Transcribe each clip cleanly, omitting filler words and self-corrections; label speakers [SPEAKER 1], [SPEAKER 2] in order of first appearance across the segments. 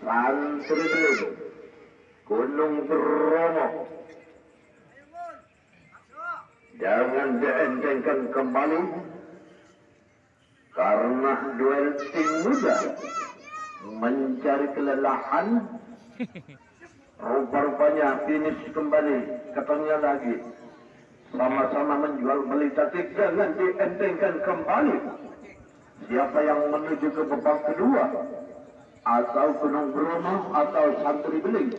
[SPEAKER 1] Santri Beling, Gunung Bromo. Jangan dientengkan kembali karena duel tim muda mencari kelelahan. Rupa-rupanya finish kembali, katanya lagi sama-sama menjual beli taktik. Jangan dientengkan kembali. Siapa yang menuju ke babak kedua, atau Gunung Bromo atau Santri Beling?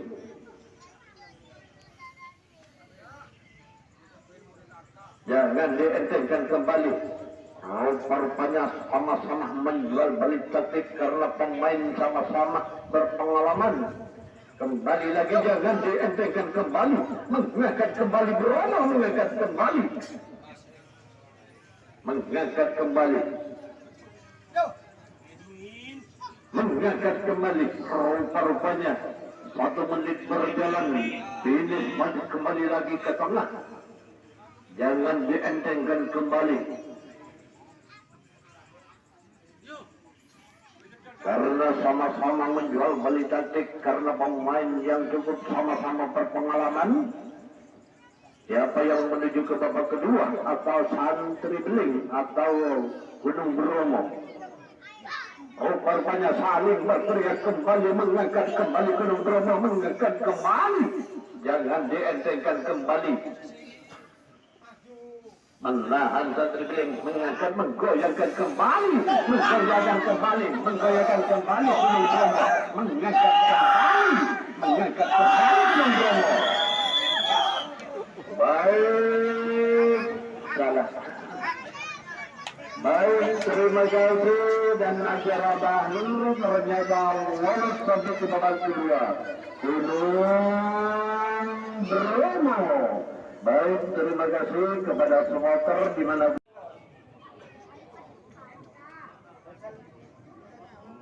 [SPEAKER 1] Jangan dientengkan kembali. Rupa-rupanya sama-sama menjual beli taktik karena pemain sama-sama berpengalaman. Kembali lagi, jangan dientengkan kembali. Mengangkat kembali Bromo, mengangkat kembali. Mengangkat kembali. Mengangkat kembali. Rupa-rupanya 1 menit berjalan. Finish maju kembali lagi ke tengah. Jangan dientengkan kembali. Karena sama-sama menjual beli taktik, karena pemain yang cukup sama-sama berpengalaman. Siapa yang menuju ke babak kedua, atau Santri Beling atau Gunung Bromo? Rupanya saling berteriak kembali, mengangkat kembali Gunung Bromo, mengangkat kembali. Jangan dientengkan kembali. Menahan Santri Beling, mengangkat, menggoyangkan kembali, menggoyangkan kembali, menggoyangkan kembali Gunung Bromo, mengangkat kembali, mengangkat kembali Gunung Bromo. Baik, salah. Baik, terima kasih, dan acara baru ternyata lolos sampai ke babak kedua. Gunung Bromo. Baik, terima kasih kepada supporter di mana.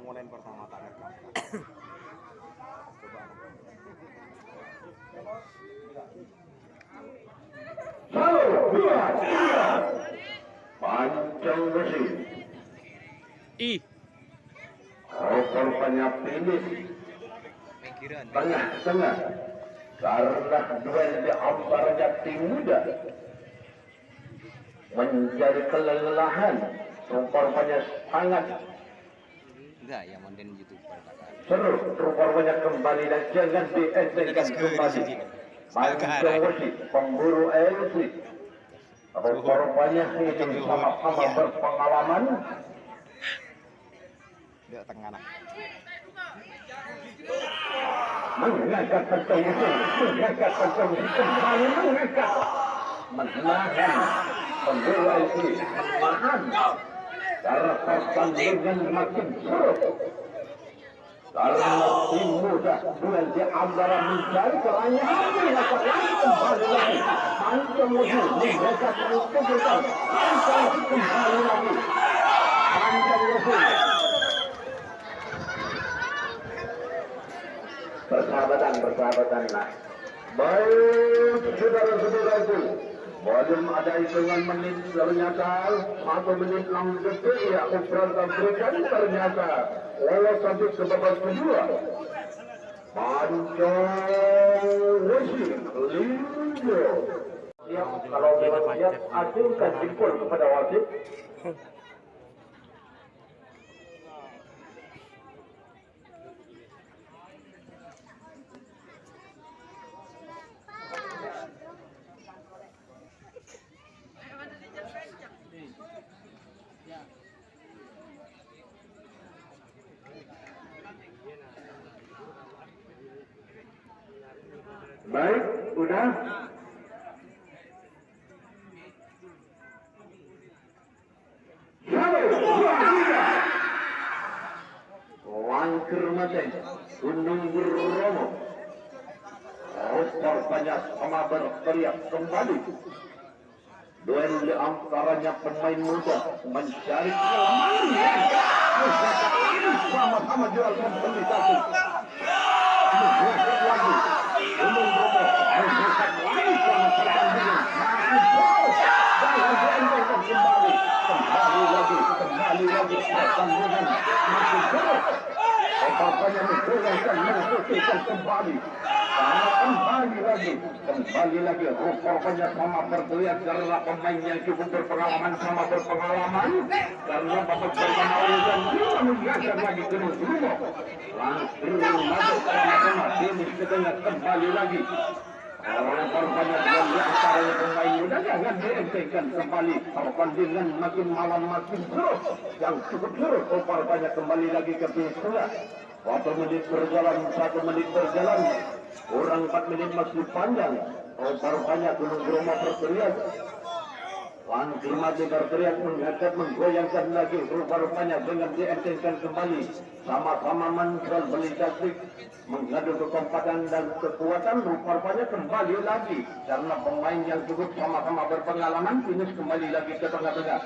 [SPEAKER 2] Mulai pertama tadi.
[SPEAKER 1] Halo, dua, tiga. Pancang besi. Rupanya finish. Tengah-tengah. Karena duel di antaranya tim muda menjadi kelelahan. Rupanya sangat seru. Rupanya kembali, dan jangan dientengkan kembali. Pancang besi, pemburu elitri. Rupanya ini sama-sama berpengalaman.
[SPEAKER 2] Dia tengah nak.
[SPEAKER 1] Mengangkat pancang besi, mengangkat pancang besi, kembali mengangkat. Menahan pemburu elitri, menahan. Karena pertandingan makin seru. Karena tim muda duel di antara mencari kelanyaran, kembali lagi. Pancang besi mengangkat kejutan. Pancang besi kembali lagi. Pancang besi. Persahabatan. Baik, saudara-saudaraku. Belum ada hitungan menit, ternyata 1 menit 6 detik ya ukuran berikan, ternyata lolos sampai ke babak kedua. Pancang besi Linjo. Kalau siap, acungkan jempol kepada wasit. Baik, udah. Langkir mati Gunung Bromo. Rupanya sama berteriak kembali. Duel di antaranya pemain muda mencari kelemahan. Sama-sama jual membeli satu. Lagi Gunung Bromo mengangkat lagi selama pertandingan. Kembali lagi pertandingan makin terus. Rupanya digoyangkan, mensucikan kembali. Kembali lagi. Rupanya sama berteriak karena pemain yang cukup berpengalaman sama berpengalaman. Karena babak pertama urusan dia mengingatkan lagi ke Nugroho. Langsung masuk sama-sama finish ke tengah kembali lagi. Rupanya di antara pemain muda jangan dientengkan kembali. Pertandingan makin malam makin seru. Yang cukup seru. Rupanya kembali lagi ke tengah. 1 menit berjalan, 1 menit berjalan. Kurang 4 menit masih panjang. Rupanya Gunung Bromo berteriak. Langsung mati berteriak mengangkat menggoyangkan lagi. Rupanya dengan dientengkan kembali. Sama-sama menjual beli taktik. Mengadu kekompakan dan kekuatan. Rupanya kembali lagi. Karena pemain yang cukup sama-sama berpengalaman. Finish kembali lagi ke tengah-tengah.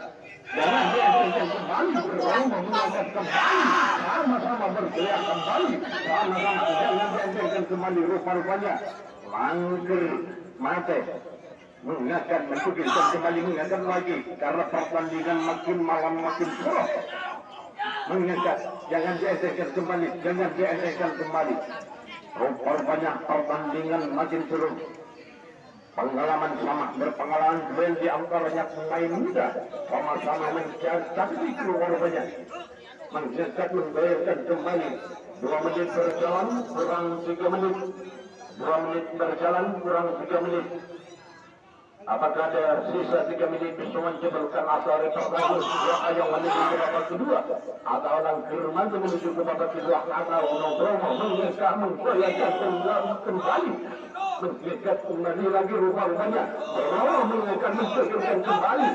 [SPEAKER 1] Jangan dientengkan kembali. Bromo mengangkat kembali. Sama-sama berteriak kembali. Sama-sama jangan dientengkan kembali. Rupanya langsung mati. Mengangkat, mencukupikan kembali, mengangkat lagi. Karena pertandingan makin malam makin seru. Mengangkat, jangan dientengkan kembali, jangan dientengkan kembali. Rupanya pertandingan makin seru. Pengalaman sama berpengalaman duel di antaranya pemain muda. Sama-sama mencari keluar banyak. Mengangkat, membayarkan kembali. 2 menit berjalan, kurang 3 menit. 2 menit berjalan, kurang 3 menit. Apakah ada sisa 3 menit bisa menjebalkan atau ada pertandingan siapa yang menuju ke babak kedua atau langsung maju menuju ke babak kedua atau Nugroho mengangkat menggoyangkan kembali mengangkat kembali lagi rupanya Nugroho mengangkat menggoyangkan kembali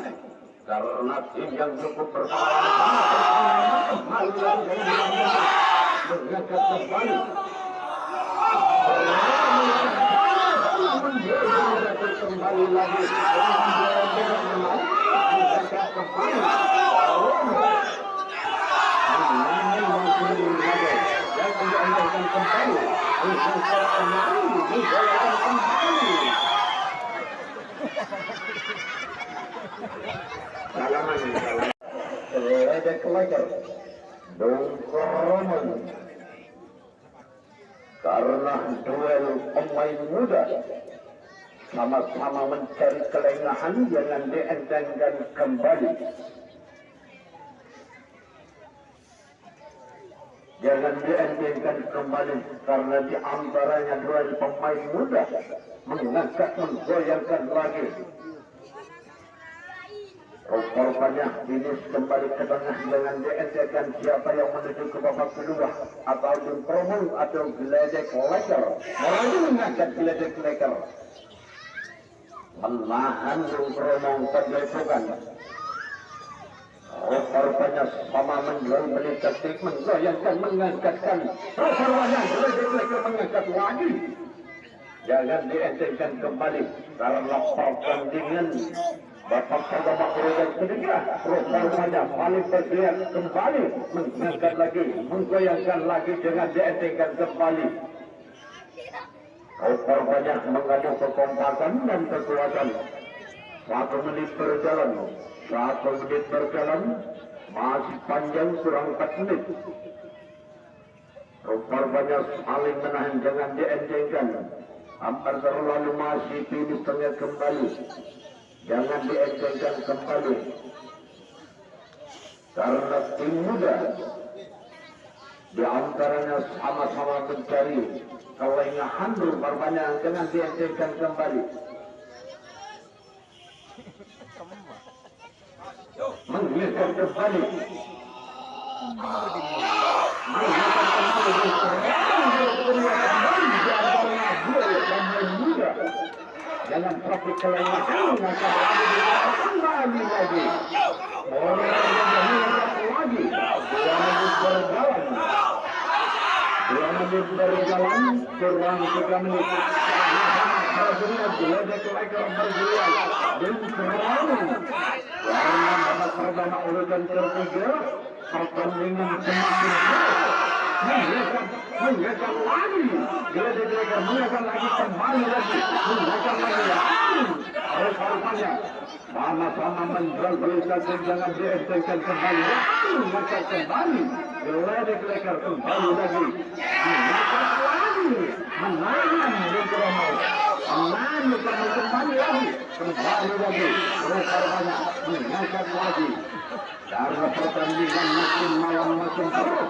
[SPEAKER 1] karena tim yang cukup berpengalaman mengangkat kembali kembali lagi karena duel pemain muda sama-sama mencari kelengahan jangan dientengkan kembali. Jangan dientengkan kembali karena di antaranya duel pemain muda mengangkat menggoyangkan lagi. Rupanya finish kembali ke tengah dengan dientengkan siapa yang menuju ke babak kedua atau Nugroho atau Geledek Leker. Mulai mengangkat Geledek Leker. Menahan Nugroho penjatuhan. Rupanya sama menjual beli taktik menggoyangkan mengangkatkan. Rupanya Geledek Leker mengangkat lagi. Jangan dientengkan kembali karena pertandingan babak pertama urutan ketiga. Rupanya paling berteriak kembali mengangkat lagi menggoyangkan lagi dengan dientengkan kembali. Rupanya mengadu kekompakan dan kekuatan. 1 menit berjalan, 1 menit berjalan, masih panjang kurang 4 menit. Rupanya saling menahan jangan dientengkan. Hampir terlalu masih finish tengah kembali. Jangan dientengkan kembali. Karena tim muda di antaranya sama-sama mencari kelengahan rupanya jangan dientengkan kembali. Mengingatkan kembali. Jangan sampai kelengahan kembali lagi. Lagi 2 menit berjalan kurang 3 menit. Geledek Leker berjuang dan selalu karena babak pertama urutan ketiga pertandingan semakin mengejar lagi. Geledek Leker mengejar lagi kembali lagi mengejar lagi. Rupanya sama-sama menjual beli cacing jangan dientengkan kembali. Maka kembali geledek-leker kembali lagi. Menanam di Kromo. Menanam kembali lagi. Rupanya menangkap lagi. Karena pertandingan makin malam makin terus.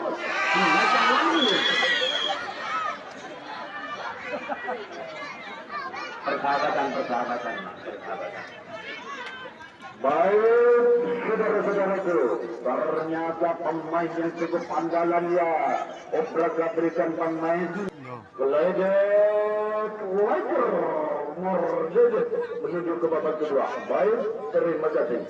[SPEAKER 1] Menangkap lagi. Persahabatan. Baik, saudara-saudaraku, ternyata pemain yang cukup andalan ya. Obrak berikan pemain geledek wajar murjedet menuju ke babak kedua. Baik, terima kasih.